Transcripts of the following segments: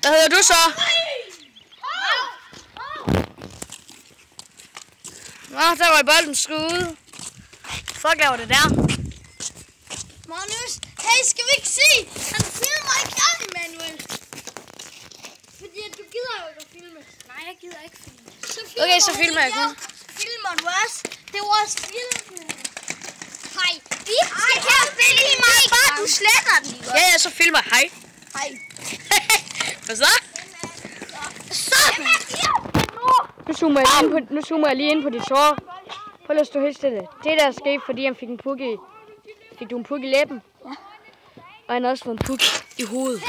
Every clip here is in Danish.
Hvad hedder du så? Nå, der var i bolden skudt. Fuck laver det der? Magnus, hey, skal vi ikke se? Han filmer ikke klart, Emanuel. Fordi du gider jo ikke at filme. Nej, jeg gider ikke filme. Okay, så filmer jeg kun. Filmer du også? Det var også filmen. Hej. Vi skal spille i mig. Bare du sletter den. Ja, så filmer jeg. Hej. Hej. Hvad så? Sådan. Nu zoomer jeg lige ind på dit sår. Hold at stå helt stille. Det der skete, fordi han fik en puk i... Fik du en puk i læben? Ja. Og han har også fået en puk i hovedet.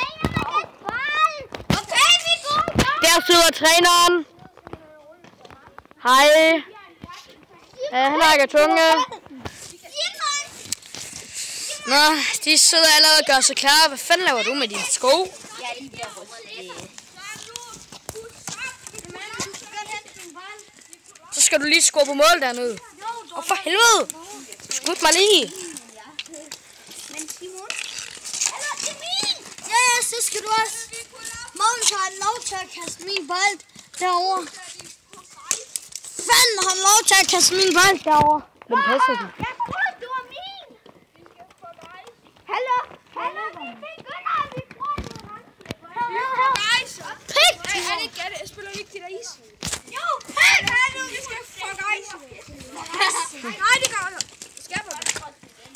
Okay, vi går. Der sidder træneren. Hej. Han rækker tunge. Nå, de sidder allerede og gør sig klar. Hvad fanden laver du med dine sko? Så skal du lige score på mål dernede. Og for helvede! Skud mig lige. Men Simon? Eller det er min! Ja, så skal du også. Magnus har lov til at kaste min bold derovre. Fanden har lov til at kaste min bold derovre. Hvem passer den? Jeg troede, det var min! Hallo? Hallo? Vi prøver noget. Pik! Jeg kan ikke gætte. Jeg spiller ikke det der is. Jo, pik! Vi skal fuck ice. Nej, det gør jeg. Skabber det.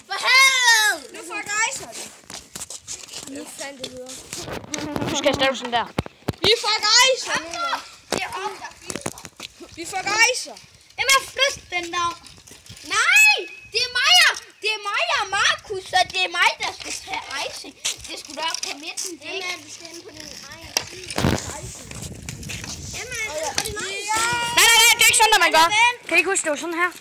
For helvede! Nu fuck ice. Nu fandt det videre. Du skal stave sådan der. Vi fuck ice. Det er om, der filmer. Vi fuck ice. Hvem er flyst den der? Nej! Det er mig og Markus, så det er mig, der skal tage icing. Det skulle da op på midten. Emma, du skal ind på den egen. Emma, det er mig. Nej, det er ikke sådan, der man gør. Kan I ikke huske, det var sådan her?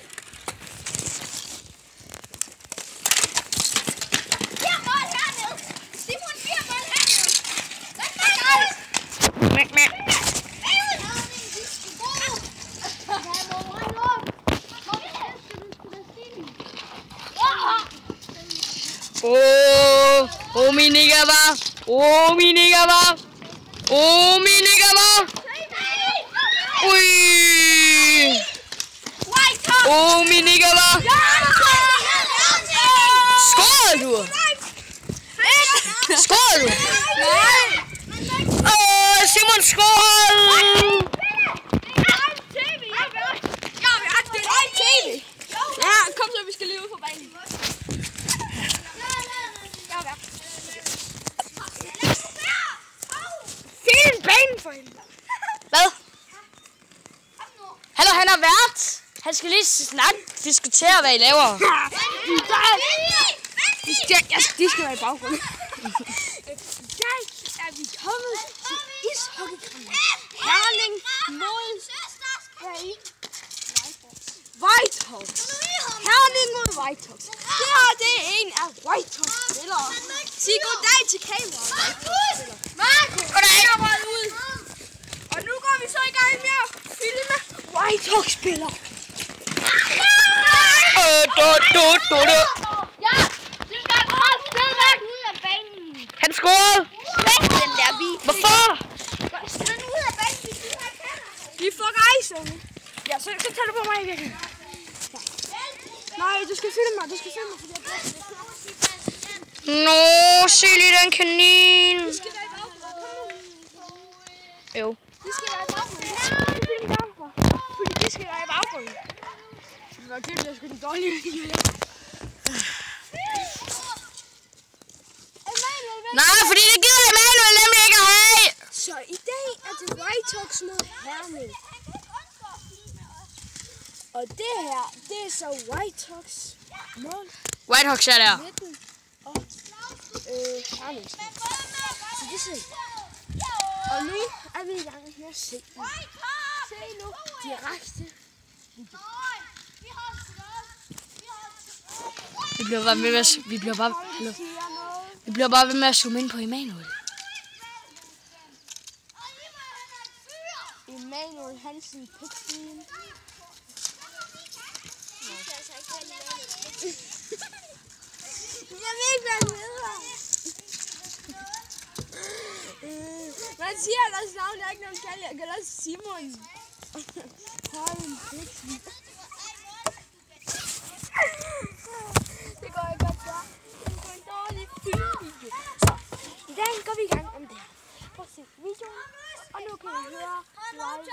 Vi har mål hernede. Simon, vi har mål hernede. Hvad er det? Minigava! Minigava! Minigava! Ui! Minigava! Skål du! Skål du! Simon, skål! Ja, kom så, vi skal lige ud på banen. Film banen for hende. Hvad? Hallo, han er vært. Han skal lige diskutere, hvad I laver. De skal være i baggrunden. I dag er vi kommet til ishockeykampen. Herning mod Whitehawks. Herning mod Whitehawks. Det her, det er en af Whitehawks spillere. Sig goddag til kameraet. Goddag. Og nu går vi så i gang med at filme Whitehawks spillere. Han scorede. Den der bil. Hvorfor? Den ud af banen. Vi får rejse. Ja, så tag det på mig igen. Nej, du skal filme mig. Fordi jeg Nå, se lige den kanin. de skal være i baggrunden. Jo. De skal være i baggrunden. Fordi de skal være i baggrunden. Det var tydeligt, jeg skulle den dårlige video. Nej, fordi det gider Emanuel nemlig ikke at have. Så i dag er det Whitehawks mod Herning. Og det her, det er så Whitehawks mål. Whitehawks er der. Midten og Herning. Så det ser. Og nu er vi i gang med at se den. Se nu direkte. Vi bliver bare ved med at zoome ind på Emanuel. Emanuel Hansen Pixien. Jeg vil ikke være med her. Man siger ellers navn, der er ikke nogen kald. Jeg kalder Simon. Hold en pik. Det går ikke godt der. Det går en dårlig filmvideo. Så, i dag går vi i gang om det her. Prøv at se videoen. Og nu kan I høre live.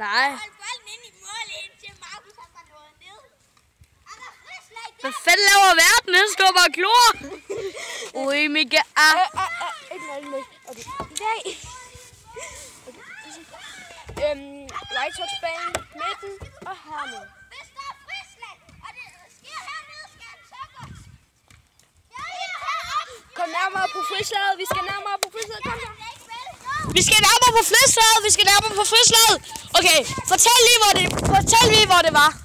Nej. Hold bolden ind i målet, indtil Markus har nået ned. Er der frislag der? Hvad fanden laver verden? Jeg står bare klor. Ui, Mika. Ikke noget med. Okay, i dag. Vejtogsbanen, midten og hernede. Hvis der er frislag, og det sker hernede, skal han sukke os. Kom nærmere på frislaget. Vi skal nærmere på frislaget. Kom så. Vi skal nærmere på frislaget. Okay, fortæl lige, hvor det var.